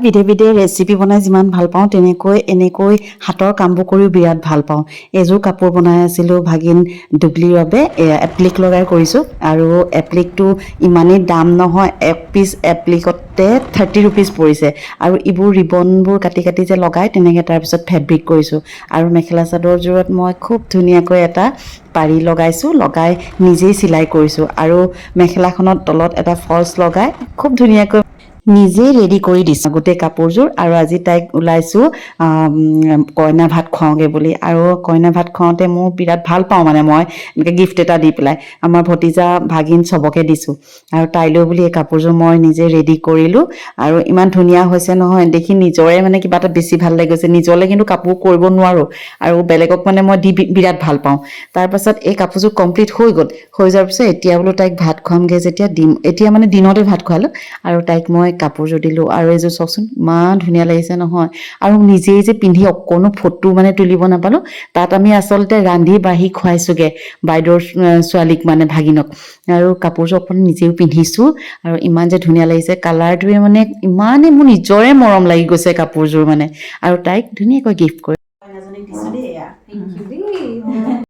বিধে বিধে ৰেচিপি বনাই যিমান ভাল পাওঁ এনেকৈ হাতৰ কামবোৰ কৰিও বিৰাট ভাল পাওঁ। এযোৰ কাপোৰ বনাই আছিলোঁ ভাগিন ডুবলিৰ বাবে এপ্লিক লগাই কৰিছোঁ আৰু এপ্লিকটো ইমানেই দাম নহয়, এক পিচ এপ্লিকতে 30 ৰুপিজ পৰিছে আৰু এইবোৰ ৰিবনবোৰ কাটি কাটি যে লগাই তেনেকৈ তাৰপিছত ফেব্ৰিক কৰিছোঁ আৰু মেখেলা চাদৰযোৰত মই খুব ধুনীয়াকৈ এটা পাৰি লগাইছোঁ, লগাই নিজেই চিলাই কৰিছোঁ আৰু মেখেলাখনত তলত এটা ফলছ লগাই খুব ধুনীয়াকৈ নিজেই ৰেডি কৰি দিছোঁ গোটেই কাপোৰযোৰ। আৰু আজি তাইক ওলাইছোঁ কইনা ভাত খুৱাওঁগৈ বুলি, আৰু কইনা ভাত খুৱাওঁতে মোৰ বিৰাট ভাল পাওঁ মানে মই এনেকৈ গিফ্ট এটা দি পেলাই আমাৰ ভতিজা ভাগিন চবকে দিছোঁ আৰু তাইলৈ বুলি এই কাপোৰযোৰ মই নিজে ৰেডি কৰিলোঁ আৰু ইমান ধুনীয়া হৈছে নহয় দেখি নিজৰে মানে কিবা এটা বেছি ভাল লাগি গৈছে। নিজলৈ কিন্তু কাপোৰ কৰিব নোৱাৰোঁ আৰু বেলেগক মানে মই দি বিৰাট ভাল পাওঁ। তাৰপাছত এই কাপোৰযোৰ কমপ্লিট হৈ গ'ল, হৈ যোৱাৰ পিছত এতিয়া বোলো তাইক ভাত খুৱামগৈ যেতিয়া এতিয়া মানে দিনতে ভাত খুৱালোঁ আৰু তাইক মই কাপোৰযোৰ দিলোঁ আৰু এইযোৰ চাওকচোন ইমান ধুনীয়া লাগিছে নহয়। আৰু নিজেই যে পিন্ধি অকণো ফটো মানে তুলিব নাপালোঁ, তাত আমি আচলতে ৰান্ধি বাঢ়ি খুৱাইছোঁগৈ বাইদেউৰ ছোৱালীক মানে ভাগিনক, আৰু কাপোৰযোৰ অকণ নিজেও পিন্ধিছোঁ আৰু ইমান যে ধুনীয়া লাগিছে। কালাৰটোৱে মানে ইমানেই মোৰ নিজৰে মৰম লাগি গৈছে কাপোৰযোৰ মানে, আৰু তাইক ধুনীয়াকৈ গিফ্ট কৰি